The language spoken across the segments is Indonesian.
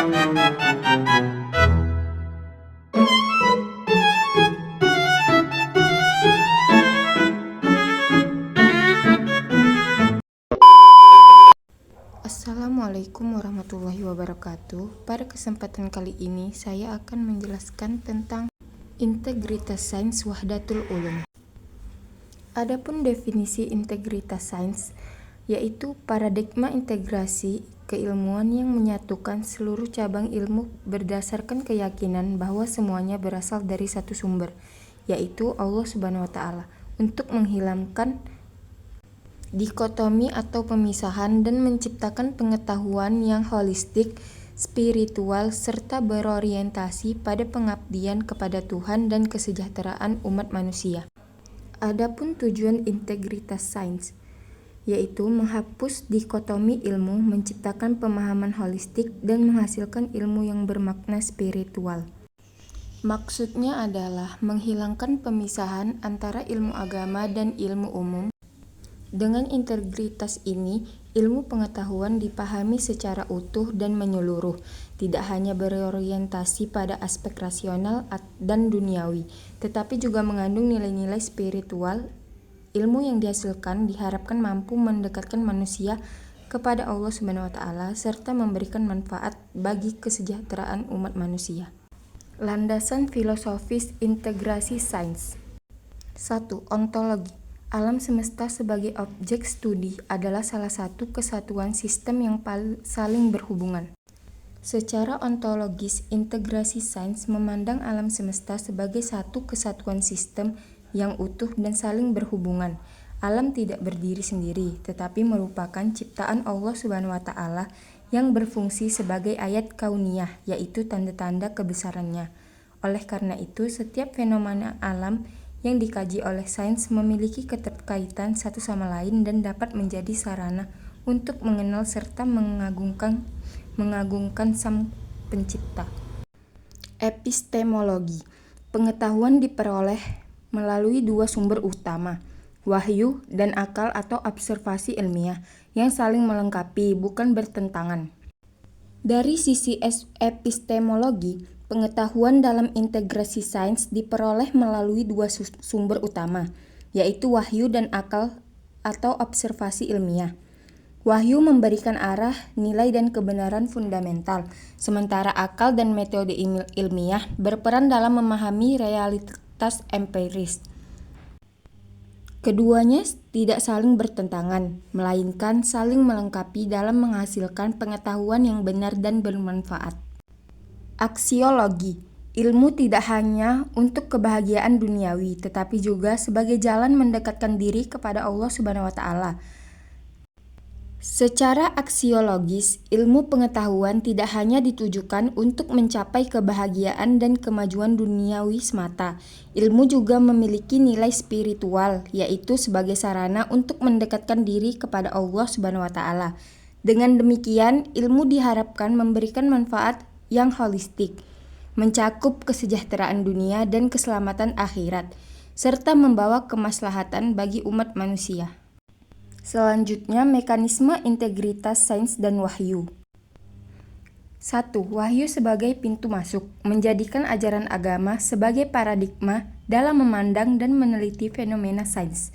Assalamualaikum warahmatullahi wabarakatuh. Pada kesempatan kali ini saya akan menjelaskan tentang integritas sains Wahdatul Ulum. Adapun definisi integritas sains yaitu paradigma integrasi keilmuan yang menyatukan seluruh cabang ilmu berdasarkan keyakinan bahwa semuanya berasal dari satu sumber, yaitu Allah Subhanahu wa taala, untuk menghilangkan dikotomi atau pemisahan dan menciptakan pengetahuan yang holistik, spiritual, serta berorientasi pada pengabdian kepada Tuhan dan kesejahteraan umat manusia. Adapun tujuan integritas sains yaitu menghapus dikotomi ilmu, menciptakan pemahaman holistik, dan menghasilkan ilmu yang bermakna spiritual. Maksudnya adalah menghilangkan pemisahan antara ilmu agama dan ilmu umum. Dengan integritas ini, ilmu pengetahuan dipahami secara utuh dan menyeluruh, tidak hanya berorientasi pada aspek rasional dan duniawi, tetapi juga mengandung nilai-nilai spiritual. Ilmu yang dihasilkan diharapkan mampu mendekatkan manusia kepada Allah Subhanahu wa taala serta memberikan manfaat bagi kesejahteraan umat manusia. Landasan filosofis integrasi sains. 1. Ontologi. Alam semesta sebagai objek studi adalah salah satu kesatuan sistem yang saling berhubungan. Secara ontologis, integrasi sains memandang alam semesta sebagai satu kesatuan sistem yang utuh dan saling berhubungan. Alam tidak berdiri sendiri, tetapi merupakan ciptaan Allah Subhanahu wa taala yang berfungsi sebagai ayat kauniyah, yaitu tanda-tanda kebesarannya. Oleh karena itu, setiap fenomena alam yang dikaji oleh sains memiliki keterkaitan satu sama lain dan dapat menjadi sarana untuk mengenal serta mengagungkan Sang Pencipta. Epistemologi. Pengetahuan diperoleh melalui dua sumber utama, wahyu dan akal atau observasi ilmiah, yang saling melengkapi, bukan bertentangan. Dari sisi epistemologi, pengetahuan dalam integrasi sains diperoleh melalui dua sumber utama, yaitu wahyu dan akal atau observasi ilmiah. Wahyu memberikan arah, nilai, dan kebenaran fundamental, sementara akal dan metode ilmiah berperan dalam memahami realitas empiris. Keduanya tidak saling bertentangan, melainkan saling melengkapi dalam menghasilkan pengetahuan yang benar dan bermanfaat. Aksiologi. Ilmu tidak hanya untuk kebahagiaan duniawi, tetapi juga sebagai jalan mendekatkan diri kepada Allah Subhanahu wa taala. Secara aksiologis, ilmu pengetahuan tidak hanya ditujukan untuk mencapai kebahagiaan dan kemajuan duniawi semata. Ilmu juga memiliki nilai spiritual, yaitu sebagai sarana untuk mendekatkan diri kepada Allah Subhanahu wa taala. Dengan demikian, ilmu diharapkan memberikan manfaat yang holistik, mencakup kesejahteraan dunia dan keselamatan akhirat, serta membawa kemaslahatan bagi umat manusia. Selanjutnya, mekanisme integritas sains dan wahyu. 1. Wahyu sebagai pintu masuk, menjadikan ajaran agama sebagai paradigma dalam memandang dan meneliti fenomena sains.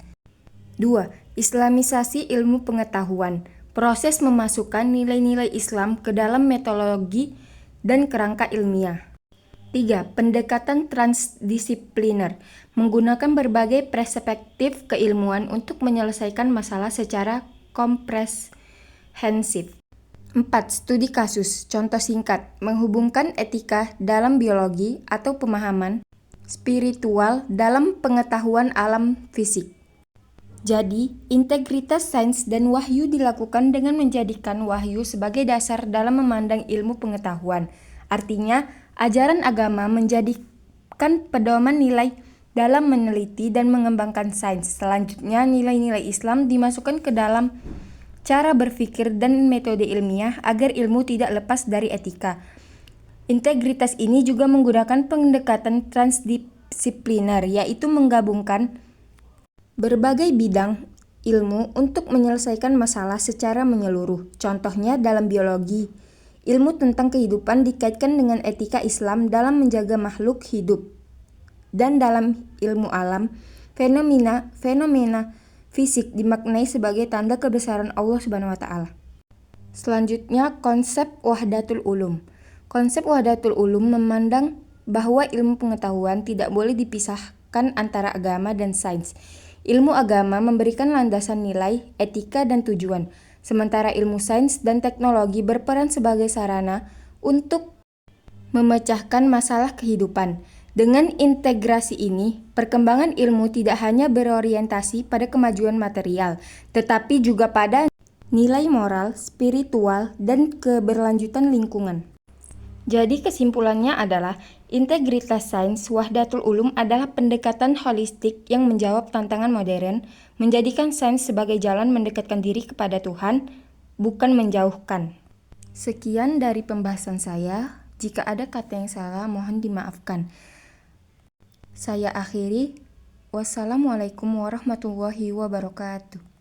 2. Islamisasi ilmu pengetahuan, proses memasukkan nilai-nilai Islam ke dalam metodologi dan kerangka ilmiah. 3. Pendekatan transdisipliner, menggunakan berbagai perspektif keilmuan untuk menyelesaikan masalah secara komprehensif. 4. Studi kasus, contoh singkat, menghubungkan etika dalam biologi atau pemahaman spiritual dalam pengetahuan alam fisik. Jadi, integritas sains dan wahyu dilakukan dengan menjadikan wahyu sebagai dasar dalam memandang ilmu pengetahuan. Artinya, ajaran agama menjadikan pedoman nilai dalam meneliti dan mengembangkan sains. Selanjutnya, nilai-nilai Islam dimasukkan ke dalam cara berpikir dan metode ilmiah agar ilmu tidak lepas dari etika. Integritas ini juga menggunakan pendekatan transdisipliner, yaitu menggabungkan berbagai bidang ilmu untuk menyelesaikan masalah secara menyeluruh. Contohnya dalam biologi, Ilmu tentang kehidupan dikaitkan dengan etika Islam dalam menjaga makhluk hidup. Dan dalam ilmu alam, fenomena fisik dimaknai sebagai tanda kebesaran Allah Subhanahu wa taala. Selanjutnya, konsep wahdatul ulum. Konsep wahdatul ulum memandang bahwa ilmu pengetahuan tidak boleh dipisahkan antara agama dan sains. Ilmu agama memberikan landasan nilai, etika, dan tujuan, sementara ilmu sains dan teknologi berperan sebagai sarana untuk memecahkan masalah kehidupan. Dengan integrasi ini, perkembangan ilmu tidak hanya berorientasi pada kemajuan material, tetapi juga pada nilai moral, spiritual, dan keberlanjutan lingkungan. Jadi kesimpulannya adalah, integritas sains wahdatul ulum adalah pendekatan holistik yang menjawab tantangan modern, menjadikan sains sebagai jalan mendekatkan diri kepada Tuhan, bukan menjauhkan. Sekian dari pembahasan saya. Jika ada kata yang salah, mohon dimaafkan. Saya akhiri. Wassalamualaikum warahmatullahi wabarakatuh.